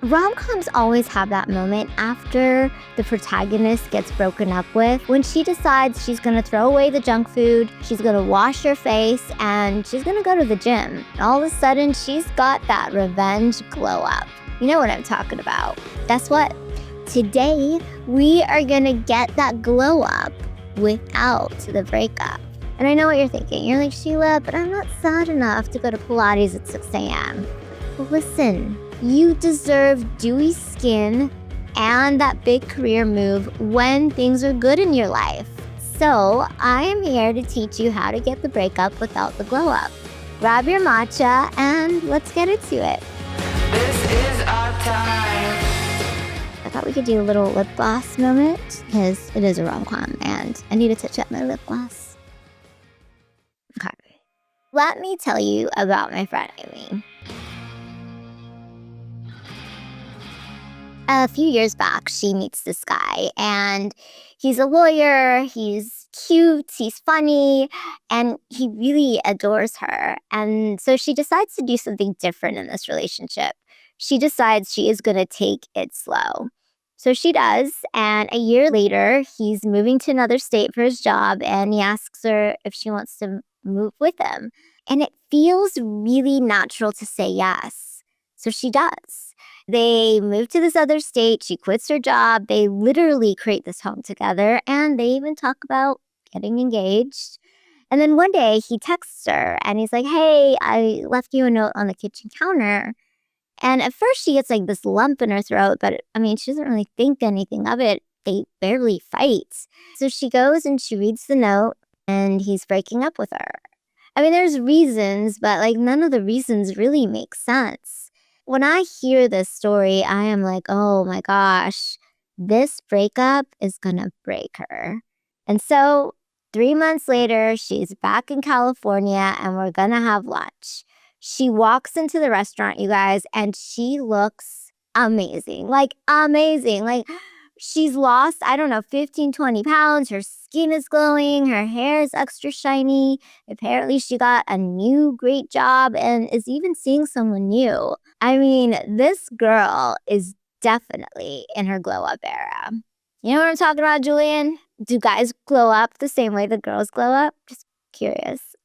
Rom-coms always have that moment after the protagonist gets broken up with, when she decides she's gonna throw away the junk food, she's gonna wash her face, and she's gonna go to the gym. And all of a sudden, she's got that revenge glow up. You know what I'm talking about. Guess what? Today, we are gonna get that glow up without the breakup. And I know what you're thinking. You're like, Sheila, but I'm not sad enough to go to Pilates at 6 a.m. Well, listen. You deserve dewy skin and that big career move when things are good in your life. So I am here to teach you how to get the breakup without the glow up. Grab your matcha and let's get into it. This is our time. I thought we could do a little lip gloss moment because it is a rom-com and I need to touch up my lip gloss. Okay. Let me tell you about my friend Amy. A few years back, she meets this guy, and he's a lawyer, he's cute, he's funny, and he really adores her. And so she decides to do something different in this relationship. She decides she is going to take it slow. So she does, and a year later, he's moving to another state for his job, and he asks her if she wants to move with him. And it feels really natural to say yes. So she does. They move to this other state. She quits her job. They literally create this home together. And they even talk about getting engaged. And then one day he texts her and he's like, hey, I left you a note on the kitchen counter. And at first she gets like this lump in her throat. But I mean, she doesn't really think anything of it. They barely fight. So she goes and she reads the note and he's breaking up with her. I mean, there's reasons, but like none of the reasons really make sense. When I hear this story, I am like, oh my gosh, this breakup is gonna break her. And so 3 months later, she's back in California and we're gonna have lunch. She walks into the restaurant, you guys, and she looks amazing. Like amazing. Like she's lost, I don't know, 15, 20 pounds. Her skin is glowing. Her hair is extra shiny. Apparently, she got a new great job and is even seeing someone new. I mean, this girl is definitely in her glow up era. You know what I'm talking about, Julian? Do guys glow up the same way the girls glow up? Just curious.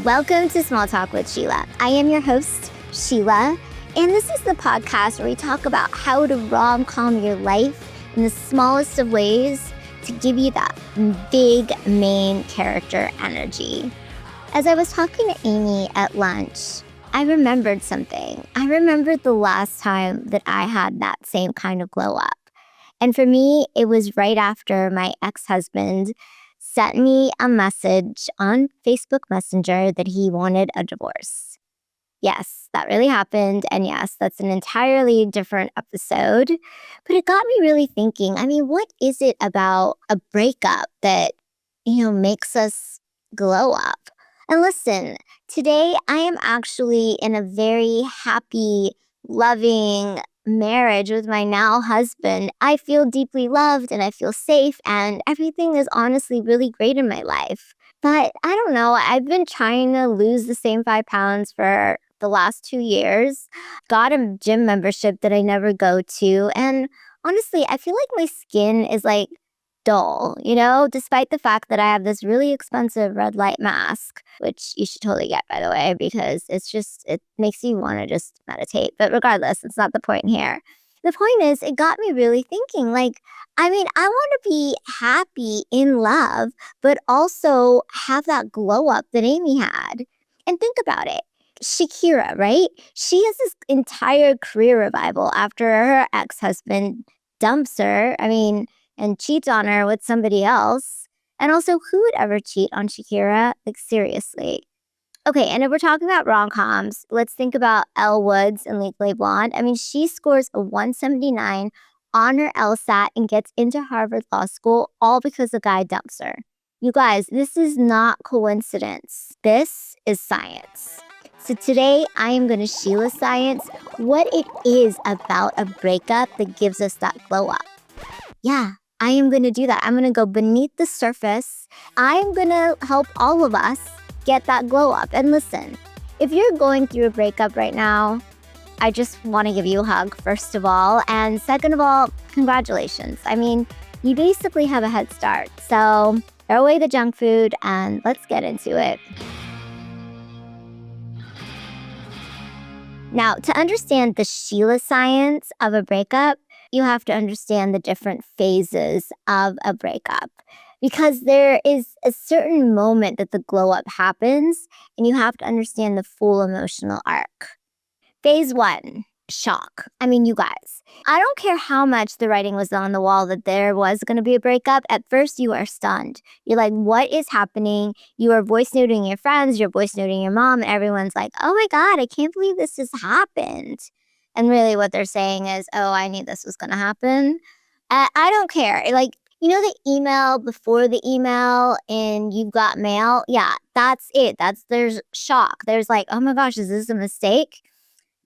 Welcome to Small Talk with Sheila. I am your host, Sheila. And this is the podcast where we talk about how to rom-com your life in the smallest of ways to give you that big main character energy. As I was talking to Amy at lunch, I remembered something. I remembered the last time that I had that same kind of glow up. And for me, it was right after my ex-husband sent me a message on Facebook Messenger that he wanted a divorce. Yes, that really happened. And yes, that's an entirely different episode. But it got me really thinking, I mean, what is it about a breakup that, makes us glow up? And listen, today I am actually in a very happy, loving marriage with my now husband. I feel deeply loved and I feel safe and everything is honestly really great in my life. But I don't know, I've been trying to lose the same 5 pounds for the last 2 years, got a gym membership that I never go to. And honestly, I feel like my skin is like dull, despite the fact that I have this really expensive red light mask, which you should totally get, by the way, because it makes you want to just meditate. But regardless, it's not the point here. The point is, it got me really thinking, I want to be happy in love, but also have that glow up that Amy had. And think about it. Shakira, right? She has this entire career revival after her ex-husband dumps her, and cheats on her with somebody else. And also, who would ever cheat on Shakira? Like, seriously. Okay, and if we're talking about rom-coms, let's think about Elle Woods and Legally Blonde. She scores a 179 on her LSAT and gets into Harvard Law School all because the guy dumps her. You guys, this is not coincidence. This is science. So today, I am going to Sheila Science what it is about a breakup that gives us that glow up. Yeah, I am going to do that. I'm going to go beneath the surface. I am going to help all of us get that glow up. And listen, if you're going through a breakup right now, I just want to give you a hug, first of all. And second of all, congratulations. I mean, you basically have a head start. So throw away the junk food and let's get into it. Now, to understand the Sheila science of a breakup, you have to understand the different phases of a breakup. Because there is a certain moment that the glow up happens, and you have to understand the full emotional arc. Phase 1, shock. I mean, you guys, I don't care how much the writing was on the wall that there was going to be a breakup. At first, you are stunned. You're like, what is happening? You are voice noting your friends, you're voice noting your mom, and everyone's like, oh my God, I can't believe this just happened. And really, what they're saying is, oh, I knew this was going to happen. I don't care. Like, you know the email before the email and you've got mail? Yeah, that's it. There's shock. There's like, oh my gosh, is this a mistake?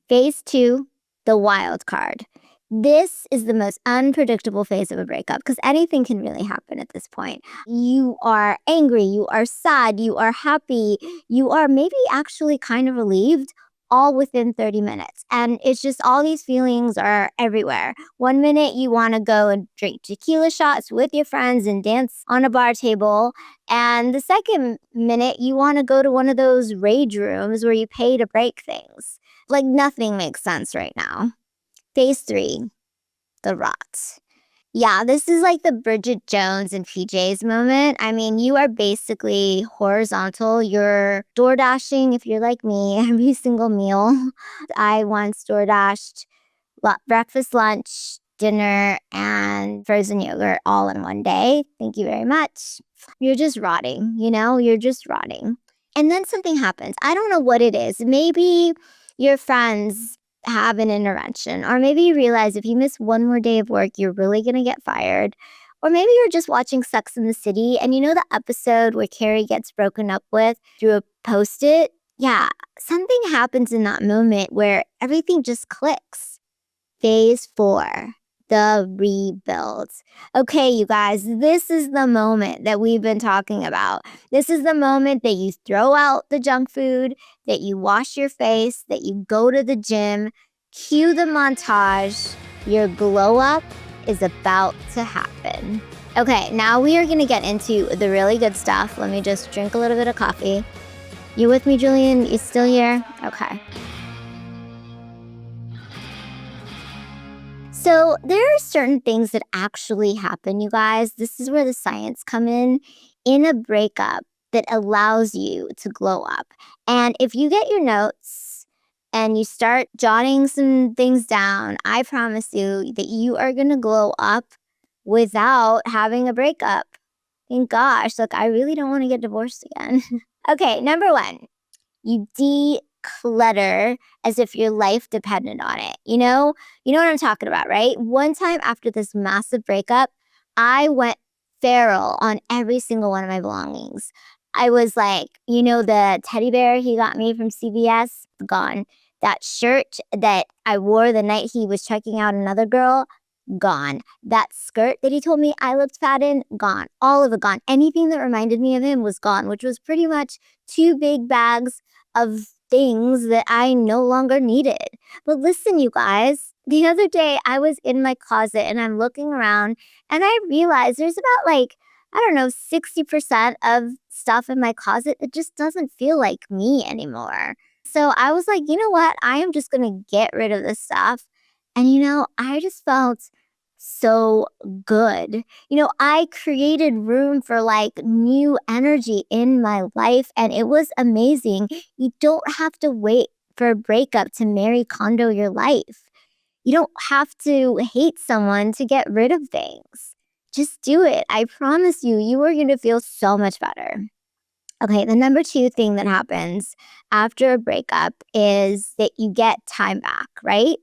Phase 2, the wild card. This is the most unpredictable phase of a breakup because anything can really happen at this point. You are angry, you are sad, you are happy, you are maybe actually kind of relieved, all within 30 minutes. And it's just all these feelings are everywhere. One minute you want to go and drink tequila shots with your friends and dance on a bar table. And the second minute you want to go to one of those rage rooms where you pay to break things. Like nothing makes sense right now. Phase 3, the rot. Yeah, this is like the Bridget Jones and PJs moment. I mean, you are basically horizontal. You're door dashing, if you're like me, every single meal. I once door dashed breakfast, lunch, dinner, and frozen yogurt all in one day. Thank you very much. You're just rotting, you're just rotting. And then something happens. I don't know what it is. Maybe your friends have an intervention, or maybe you realize if you miss one more day of work, you're really going to get fired. Or maybe you're just watching Sex in the City and you know the episode where Carrie gets broken up with through a Post-it? Yeah, something happens in that moment where everything just clicks. Phase 4, the rebuild. Okay, you guys, this is the moment that we've been talking about. This is the moment that you throw out the junk food, that you wash your face, that you go to the gym, cue the montage. Your glow up is about to happen. Okay, now we are going to get into the really good stuff. Let me just drink a little bit of coffee. You with me, Julian? You still here? Okay. So there are certain things that actually happen, you guys. This is where the science come in a breakup that allows you to glow up. And if you get your notes and you start jotting some things down, I promise you that you are going to glow up without having a breakup. Thank gosh, look, I really don't want to get divorced again. Okay, number 1, you declutter as if your life depended on it. You know what I'm talking about, right? One time after this massive breakup, I went feral on every single one of my belongings. I was like, the teddy bear he got me from CVS, gone. That shirt that I wore the night he was checking out another girl, gone. That skirt that he told me I looked fat in, gone. All of it gone. Anything that reminded me of him was gone, which was pretty much 2 big bags of things that I no longer needed. But listen, you guys, the other day I was in my closet and I'm looking around and I realized there's about 60% of stuff in my closet that just doesn't feel like me anymore. So I was like, you know what? I am just going to get rid of this stuff. And I just felt so good. I created room for new energy in my life and it was amazing. You don't have to wait for a breakup to Marie Kondo your life. You don't have to hate someone to get rid of things. Just do it. I promise you, you are going to feel so much better. Okay, the number 2 thing that happens after a breakup is that you get time back, right?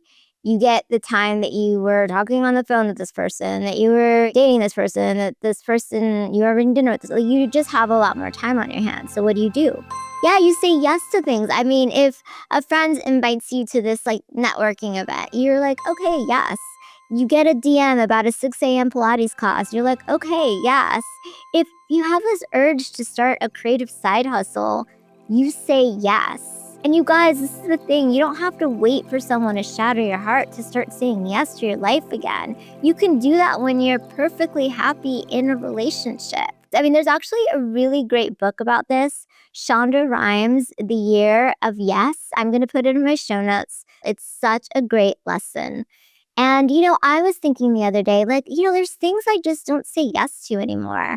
You get the time that you were talking on the phone with this person, that you were dating this person, that this person you were having dinner with. You just have a lot more time on your hands. So what do? Yeah, you say yes to things. I mean, if a friend invites you to this networking event, you're like, okay, yes. You get a DM about a 6 a.m. Pilates class. You're like, okay, yes. If you have this urge to start a creative side hustle, you say yes. And you guys, this is the thing. You don't have to wait for someone to shatter your heart to start saying yes to your life again. You can do that when you're perfectly happy in a relationship. I mean, there's actually a really great book about this. Shonda Rhimes' The Year of Yes. I'm going to put it in my show notes. It's such a great lesson. And, I was thinking the other day, there's things I just don't say yes to anymore.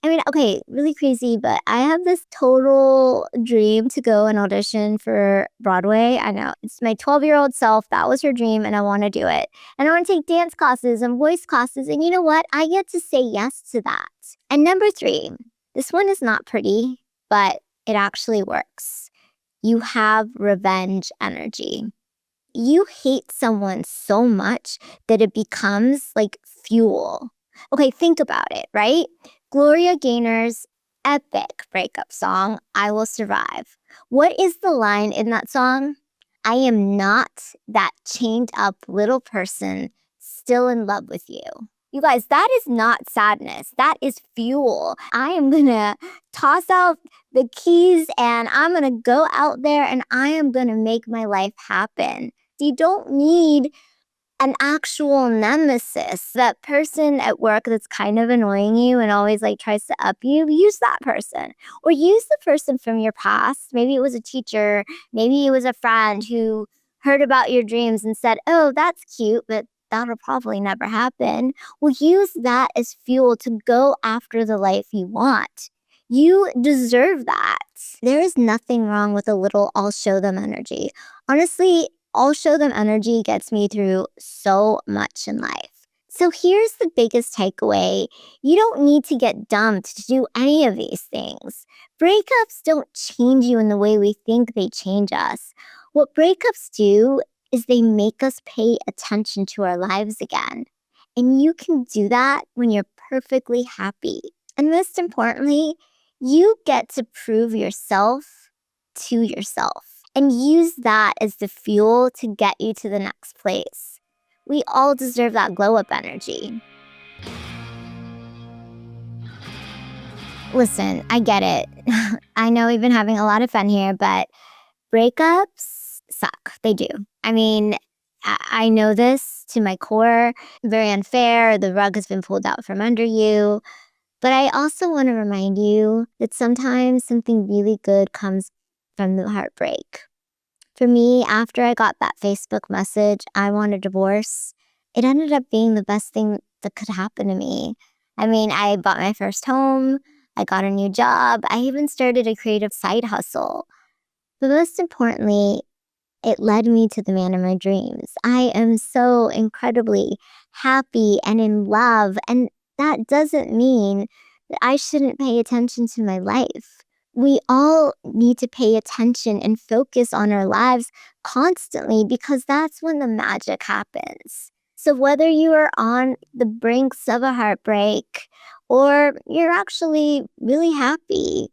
I mean, okay, really crazy, but I have this total dream to go and audition for Broadway. I know it's my 12-year-old self. That was her dream, and I want to do it. And I want to take dance classes and voice classes. And you know what? I get to say yes to that. And number 3, this one is not pretty, but it actually works. You have revenge energy. You hate someone so much that it becomes like fuel. Okay, think about it, right? Gloria Gaynor's epic breakup song, I Will Survive. What is the line in that song? I am not that chained up little person still in love with you. You guys, that is not sadness. That is fuel. I am going to toss out the keys and I'm going to go out there and I am going to make my life happen. You don't need an actual nemesis, that person at work that's kind of annoying you and always tries to up you. Use that person, or use the person from your past. Maybe it was a teacher, maybe it was a friend who heard about your dreams and said, oh, that's cute, but that'll probably never happen. Well, use that as fuel to go after the life you want. You deserve that. There is nothing wrong with a little I'll show them energy. Honestly, I'll show them energy gets me through so much in life. So here's the biggest takeaway. You don't need to get dumped to do any of these things. Breakups don't change you in the way we think they change us. What breakups do is they make us pay attention to our lives again. And you can do that when you're perfectly happy. And most importantly, you get to prove yourself to yourself and use that as the fuel to get you to the next place. We all deserve that glow up energy. Listen, I get it. I know we've been having a lot of fun here, but breakups suck. They do. I mean, I know this to my core. Very unfair. The rug has been pulled out from under you. But I also want to remind you that sometimes something really good comes from the heartbreak. For me, after I got that Facebook message, I want a divorce, it ended up being the best thing that could happen to me. I mean, I bought my first home, I got a new job, I even started a creative side hustle. But most importantly, it led me to the man of my dreams. I am so incredibly happy and in love, and that doesn't mean that I shouldn't pay attention to my life. We all need to pay attention and focus on our lives constantly because that's when the magic happens. So whether you are on the brinks of a heartbreak or you're actually really happy,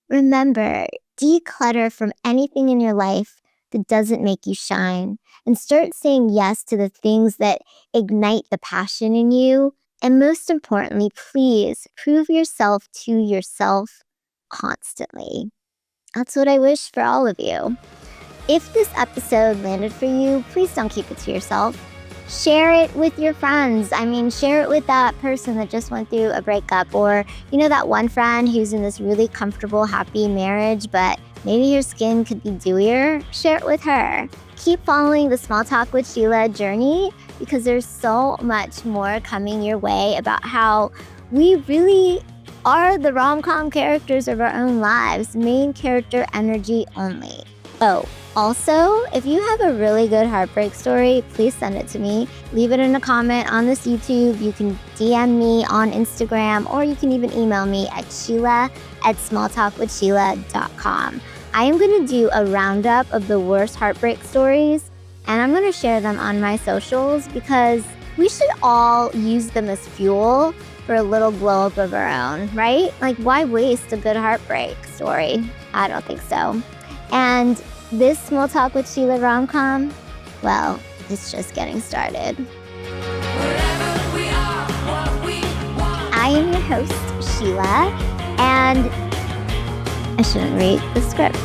remember, declutter from anything in your life that doesn't make you shine and start saying yes to the things that ignite the passion in you. And most importantly, please prove yourself to yourself constantly. That's what I wish for all of you. If this episode landed for you, please don't keep it to yourself. Share it with your friends. I mean, share it with that person that just went through a breakup, or, that one friend who's in this really comfortable, happy marriage, but maybe her skin could be dewier. Share it with her. Keep following the Small Talk with Sheila journey because there's so much more coming your way about how we really are the rom-com characters of our own lives, main character energy only. Oh, also, if you have a really good heartbreak story, please send it to me. Leave it in a comment on this YouTube. You can DM me on Instagram, or you can even email me at sheila@smalltalkwithsheila.com. I am going to do a roundup of the worst heartbreak stories, and I'm going to share them on my socials because we should all use them as fuel for a little glow up of our own, right? Why waste a good heartbreak story? I don't think so. And this Small Talk with Sheila rom-com, well, it's just getting started. I am your host, Sheila, and I shouldn't read the script.